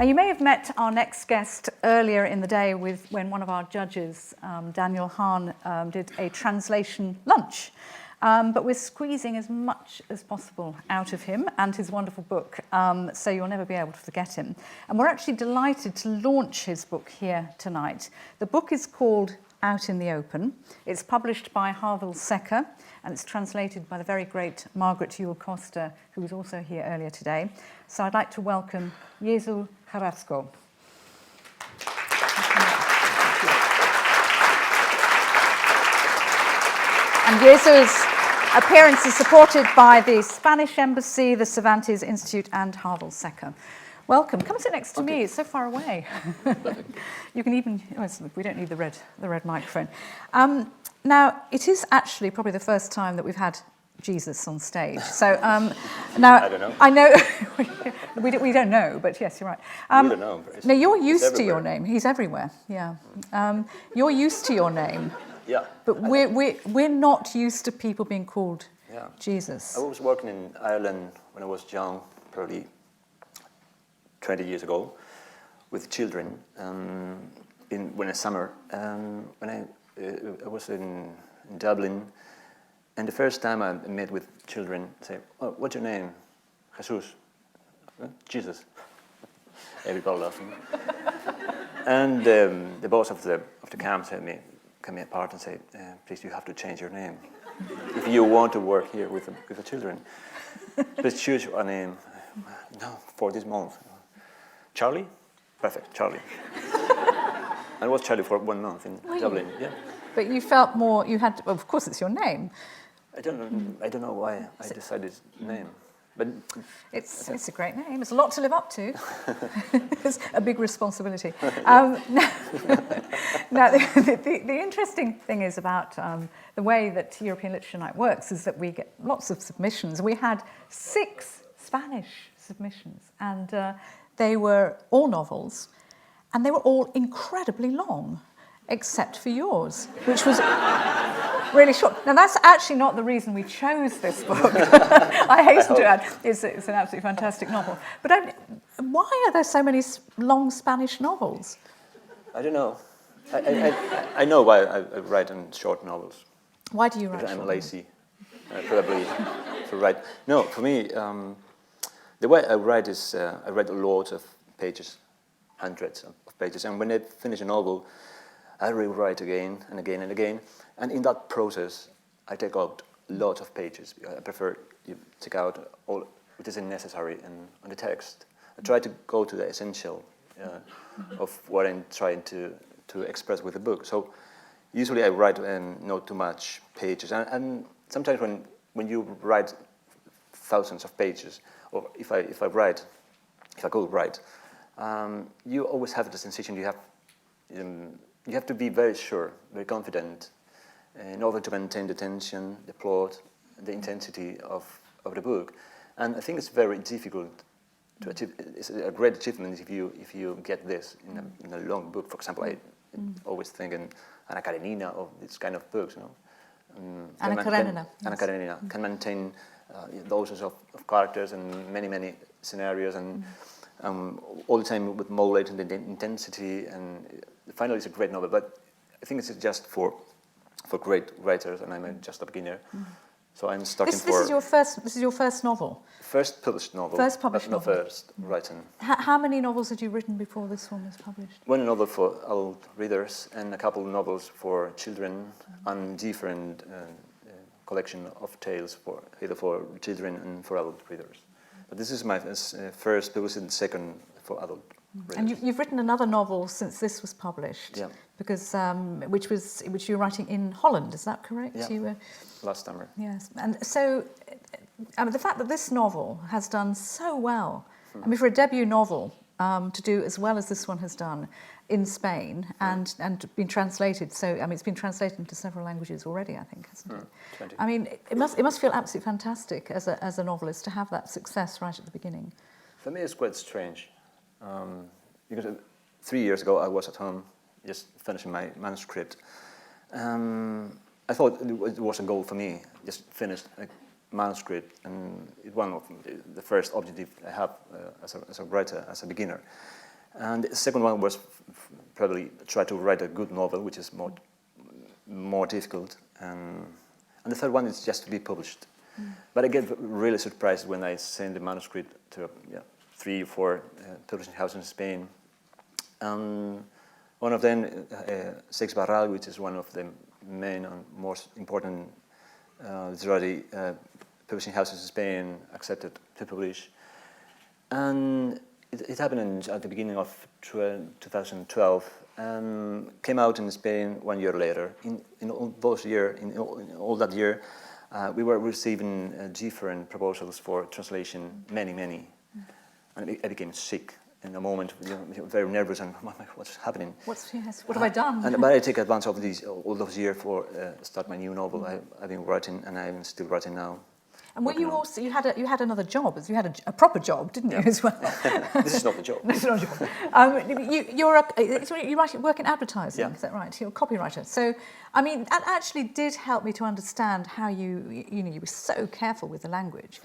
Now, you may have met our next guest earlier in the day when one of our judges, Daniel Hahn, did a translation lunch. But we're squeezing as much as possible out of him and his wonderful book, so you'll never be able to forget him. And we're actually delighted to launch his book here tonight. The book is called Out in the Open. It's published by Harvill Secker, and it's translated by the very great Margaret Ewell-Costa, who was also here earlier today. So I'd like to welcome Jesús Carrasco. And Jesús' appearance is supported by the Spanish Embassy, the Cervantes Institute, and Harvill Secker. Welcome. Come sit next to me. It's so far away. You can even. Oh, we don't need the red microphone. Now, it is actually probably the first time that we've had Jesus on stage. So now I don't know. I know we don't know, but yes, you're right. We don't know. Now you're used to your name. He's everywhere. Yeah. You're used to your name. Yeah. But we're not used to people being called Jesus. I was working in Ireland when I was young, probably 20 years ago, with children when it's summer. When I was in Dublin, and the first time I met with children, say, "Oh, what's your name?" "Jesús." "Jesus." Everybody laughing. And the boss of the camp said me, come apart and say, "Please, you have to change your name if you want to work here with the children. Please choose a name." "No, for this month." "Charlie?" "Perfect, Charlie." I was Charlie for 1 month in Dublin. Yeah. But you felt more. You had. Well, of course, it's your name. I don't know why I decided name, but it's a great name. It's a lot to live up to. It's a big responsibility. Now, the interesting thing is about the way that European Literature Night works is that we get lots of submissions. We had 6 Spanish submissions, and they were all novels, and they were all incredibly long, except for yours, which was really short. Now, that's actually not the reason we chose this book. I hasten to add, it's an absolutely fantastic novel. But why are there so many long Spanish novels? I don't know. I know why I write in short novels. Why do you write? Because I'm lazy, probably to write. No, for me, the way I write is I write a lot of pages, hundreds of pages, and when I finish a novel, I rewrite again and again and again, and in that process, I take out a lot of pages. I prefer you take out all which is necessary in the text. I try to go to the essential of what I'm trying to express with the book. So usually I write not too much pages, and sometimes when you write thousands of pages, or if I could write, you always have the sensation you have to be very sure, very confident, in order to maintain the tension, the plot, the intensity of the book. And I think it's very difficult to achieve. It's a great achievement if you get this in a long book. For example, I always think in Anna Karenina or this kind of books. Anna Karenina. Anna Karenina can maintain dozens of characters and many scenarios and all the time with modulating the intensity, and finally it's a great novel. But I think it's just for great writers, and I'm just a beginner. So I'm stuck in for... This is your first novel? First published novel. First published novel. First written. How many novels had you written before this one was published? 1 novel for adult readers and a couple of novels for children, and different collection of tales either for children and for adult readers. But this is my first published and second for adult readers. And you've written another novel since this was published, because which you were writing in Holland. Is that correct? Yeah. Last summer. Yes, and so the fact that this novel has done so well, I mean, for a debut novel to do as well as this one has done in Spain and been translated. So I mean, it's been translated into several languages already, I think, hasn't it? 20. I mean, it must feel absolutely fantastic as a novelist to have that success right at the beginning. For me, it's quite strange. Because 3 years ago I was at home just finishing my manuscript. I thought it was a goal for me, just finish a manuscript, and it's one of the first objective I have as a writer, as a beginner. And the second one was probably try to write a good novel, which is more difficult. And the third one is just to be published. But I get really surprised when I send the manuscript to 3 or 4 publishing houses in Spain. One of them, Seix Barral, which is one of the main and most important literary publishing houses in Spain, accepted to publish. And it happened at the beginning of 2012, and came out in Spain 1 year later. In all that year, we were receiving different proposals for translation, many. And I became sick in a moment, very nervous, and what's happening? What have I done? But I take advantage of all those years for start my new novel. I've been writing, and I'm still writing now. And were you also, you had another job, you had a proper job, didn't you, as well? This is not a job. This is not a job. You work in advertising, is that right? You're a copywriter. So, I mean, that actually did help me to understand how you were so careful with the language.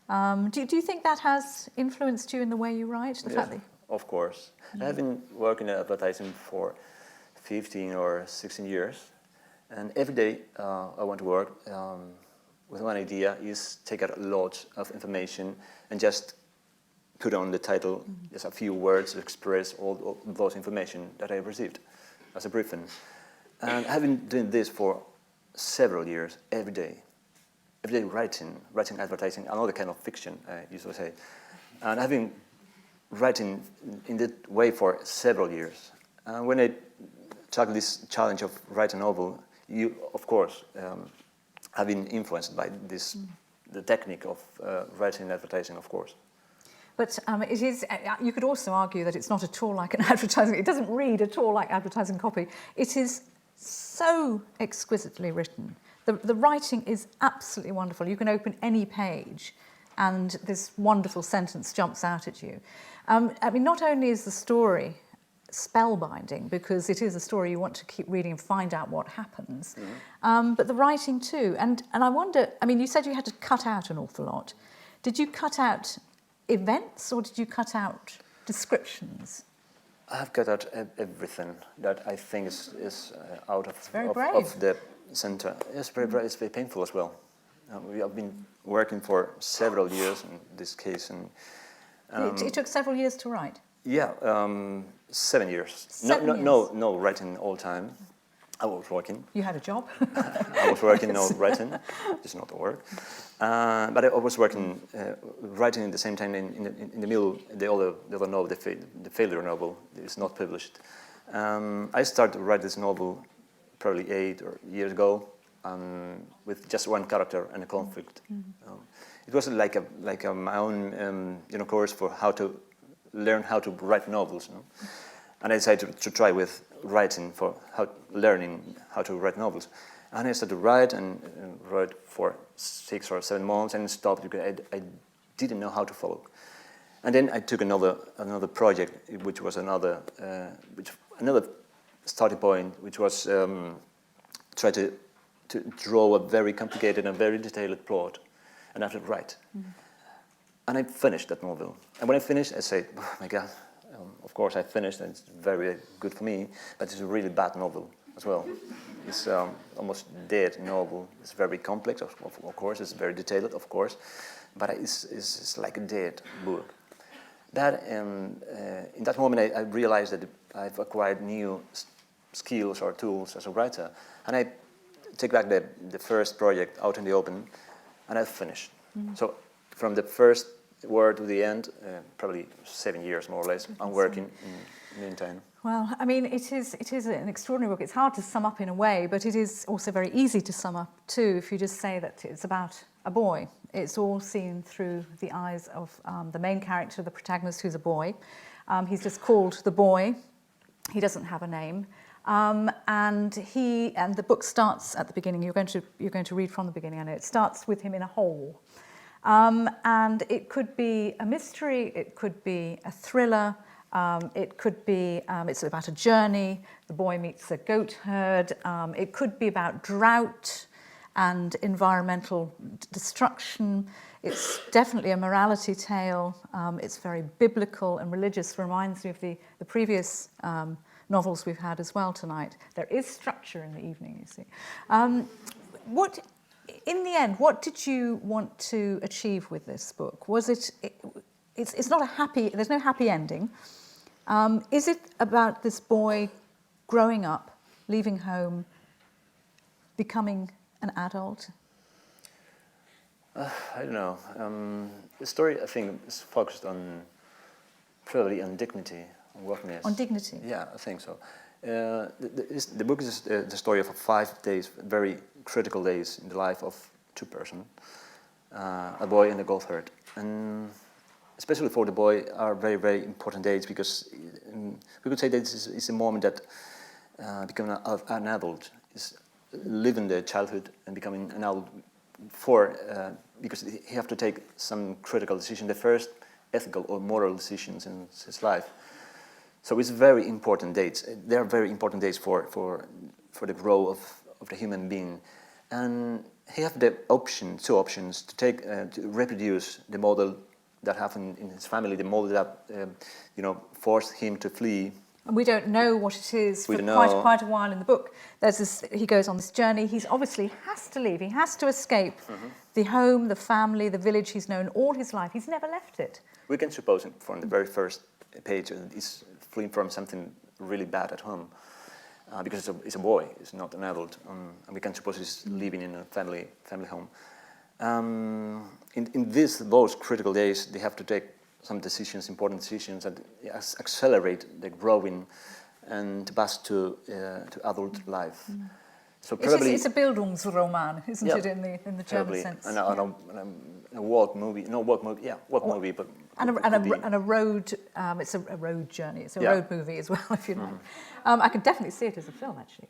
Do you think that has influenced you in the way you write? The fact that of course. I've been working in advertising for 15 or 16 years, and every day I want to work with one idea is take out a lot of information and just put on the title, just a few words to express all those information that I received as a briefing. And I've been doing this for several years, every day writing advertising, another kind of fiction, I usually say. And I've been writing in that way for several years. And when I took this challenge of writing a novel, you, of course, have been influenced by this, the technique of writing advertising, of course. But it is. You could also argue that it's not at all like an advertising. It doesn't read at all like advertising copy. It is so exquisitely written. The writing is absolutely wonderful. You can open any page, and this wonderful sentence jumps out at you. I mean, not only is the story spellbinding, because it is a story you want to keep reading and find out what happens, but the writing too. And I wonder, I mean, you said you had to cut out an awful lot. Did you cut out events, or did you cut out descriptions? I've cut out everything that I think is out of the center. It's very brave. It's very painful as well. We have been working for several years in this case, and it took several years to write. Yeah, 7 years. No writing all time. I was working. You had a job? I was working, no writing, just not the work. But I was working, writing at the same time in the middle, the other novel, the failure novel, is not published. I started to write this novel probably 8 years ago, with just one character and a conflict. It was like my own course for how to learn how to write novels. And I decided to try with writing learning how to write novels. And I started to write and wrote for 6 or 7 months and stopped because I didn't know how to follow. And then I took another project, which was another starting point, which was try to draw a very complicated and very detailed plot, and I had to write. And I finished that novel. And when I finished, I said, oh my God, of course I finished, and it's very good for me, but it's a really bad novel as well. It's almost dead novel. It's very complex, of course, it's very detailed, of course, but it's like a dead book. In that moment, I realized that I've acquired new skills or tools as a writer, and I take back the first project out in the open, and I finished. So from the first word to the end, probably 7 years more or less. I'm working in the meantime. Well, I mean, it is an extraordinary book. It's hard to sum up in a way, but it is also very easy to sum up too if you just say that it's about a boy. It's all seen through the eyes of the main character, the protagonist, who's a boy. He's just called the boy. He doesn't have a name. And the book starts at the beginning. You're going to read from the beginning, I know. It starts with him in a hole. And it could be a mystery, it could be a thriller, it could be, it's about a journey, the boy meets a goat herd, it could be about drought and environmental destruction, It's definitely a morality tale. It's very biblical and religious. Reminds me of the previous novels we've had as well tonight. There is structure in the evening, you see. What, in the end, what did you want to achieve with this book? Was it? It's not a happy. There's no happy ending. Is it about this boy growing up, leaving home, becoming an adult? I don't know. The story, I think, is focused probably on dignity, on worthiness. On dignity? Yeah, I think so. The book is the story of 5 days, very critical days in the life of two persons, a boy and a goatherd. And especially for the boy are very, very important days because we could say that this is a moment that becoming an adult is living the childhood and becoming an adult because he have to take some critical decision, the first ethical or moral decisions in his life. So it's very important dates. They are very important days for the growth of the human being, and he have the two options to take to reproduce the model that happened in his family, the model that forced him to flee. And we don't know what it is for quite a while in the book. There's this. He goes on this journey. He's obviously has to leave. He has to escape the home, the family, the village he's known all his life. He's never left it. We can suppose from the very first page he's fleeing from something really bad at home because it's a boy. It's not an adult, and we can suppose he's living in a family home. In those critical days, they have to take some decisions, important decisions that accelerate the growing and to pass to adult life. So probably it's a Bildungsroman, isn't it, in the German sense? And a walk movie, but and a road. It's a road journey. It's a road movie as well, if you like. I can definitely see it as a film, actually.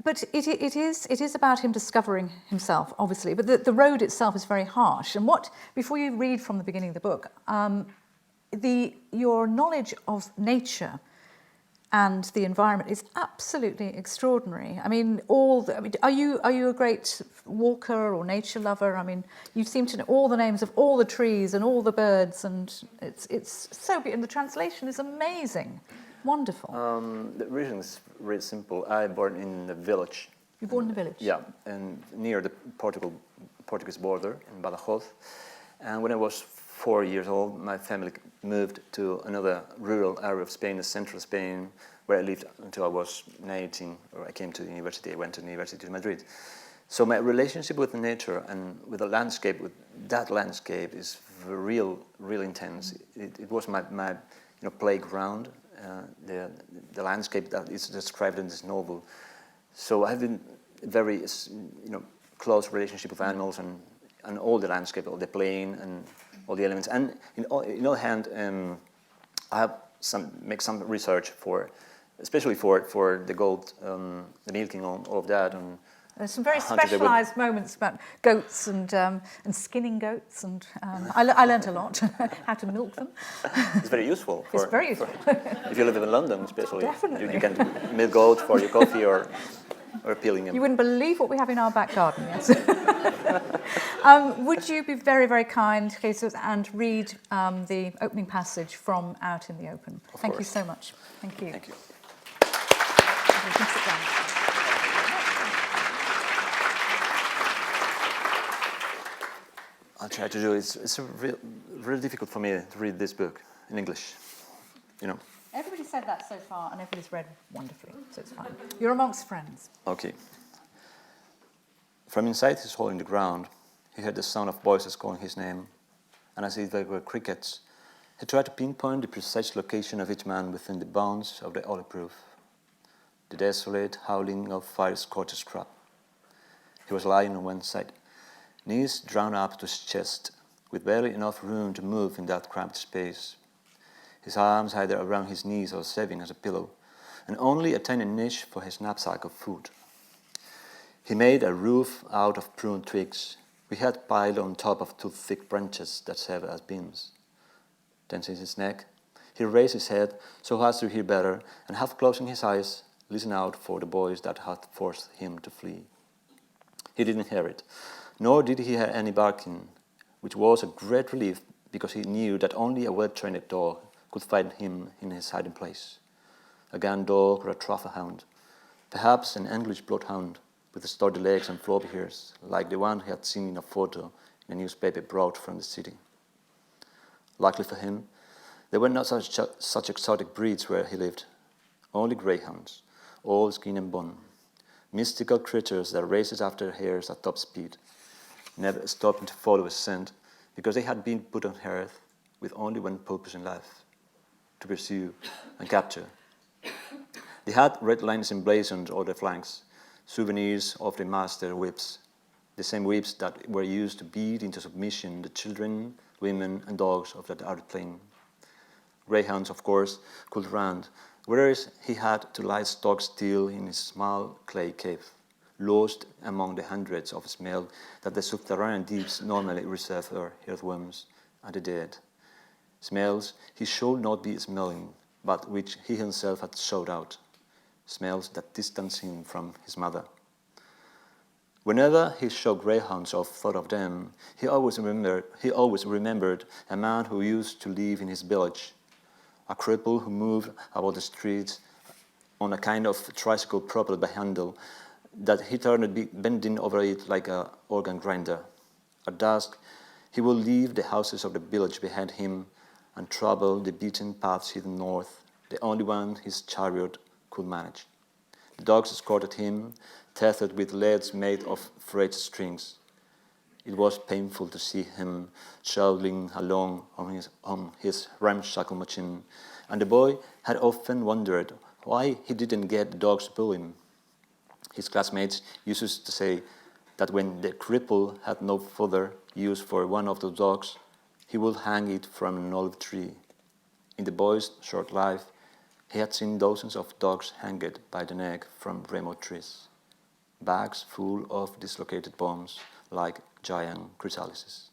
But it is about him discovering himself, obviously. But the road itself is very harsh. And before you read from the beginning of the book, your knowledge of nature and the environment is absolutely extraordinary. I mean, are you a great walker or nature lover? I mean, you seem to know all the names of all the trees and all the birds, and it's so beautiful. And the translation is amazing, wonderful. The reason is really simple. I born in the village. You're born in the village? Yeah, and near the Portuguese border in Badajoz. And when I was 4 years old, my family moved to another rural area of Spain, central Spain, where I lived until I was 19, or I came to the university. I went to the University of Madrid. So my relationship with nature and with the landscape, with that landscape, is real intense. It was my playground, the landscape that is described in this novel. So I have been very close relationship with animals and all the landscape, all the plain and all the elements. And in other hand, I have make some research especially for the goat, the milking, all of that. And there's some very specialised moments about goats and skinning goats, and I learned a lot how to milk them. It's very useful. It's very useful. If you live in London, especially, definitely. You can milk goats for your coffee or peeling them. You wouldn't believe what we have in our back garden, yes. Would you be very, very kind, Jesus, and read the opening passage from Out in the Open? Thank you so much. Thank you. Thank you. You can sit down. I'll try to do it. It's really difficult for me to read this book in English, Everybody said that so far, and everybody's read wonderfully, so it's fine. You're amongst friends. Okay. From inside his hole in the ground, he heard the sound of voices calling his name, and as if they were crickets, he tried to pinpoint the precise location of each man within the bounds of the olive roof. The desolate howling of fire-scorched scrub. He was lying on one side, knees drawn up to his chest, with barely enough room to move in that cramped space. His arms either around his knees or serving as a pillow, and only a tiny niche for his knapsack of food. He made a roof out of prune twigs we had piled on top of two thick branches that served as beams. Tensing his neck, he raised his head so as to hear better, and half closing his eyes, listened out for the voice that had forced him to flee. He didn't hear it, nor did he hear any barking, which was a great relief because he knew that only a well-trained dog could find him in his hiding place. A gun dog or a trophy hound, perhaps an English bloodhound with sturdy legs and floppy ears, like the one he had seen in a photo in a newspaper brought from the city. Luckily for him, there were not such exotic breeds where he lived, only greyhounds, all skin and bone, mystical creatures that raced after hares at top speed, never stopping to follow a scent because they had been put on earth with only one purpose in life, to pursue and capture. They had red lines emblazoned on their flanks, souvenirs of the master whips, the same whips that were used to beat into submission the children, women, and dogs of that arid plain. Greyhounds, of course, could run, whereas he had to lie stock still in his small clay cave, lost among the hundreds of smells that the subterranean deeps normally reserve for earthworms and the dead. Smells he should not be smelling, but which he himself had sought out. Smells that distanced him from his mother. Whenever he saw greyhounds or thought of them, he always remembered a man who used to live in his village, a cripple who moved about the streets on a kind of tricycle propelled by handle that he turned bending over it like an organ grinder. At dusk, he would leave the houses of the village behind him and travel the beaten paths heading north, the only one his chariot could manage. The dogs escorted him, tethered with leads made of frayed strings. It was painful to see him shuffling along on his ramshackle machine, and the boy had often wondered why he didn't get the dogs to pull him. His classmates used to say that when the cripple had no further use for one of the dogs, he would hang it from an olive tree. In the boy's short life, he had seen dozens of dogs hanged by the neck from remote trees, bags full of dislocated bones like giant chrysalises.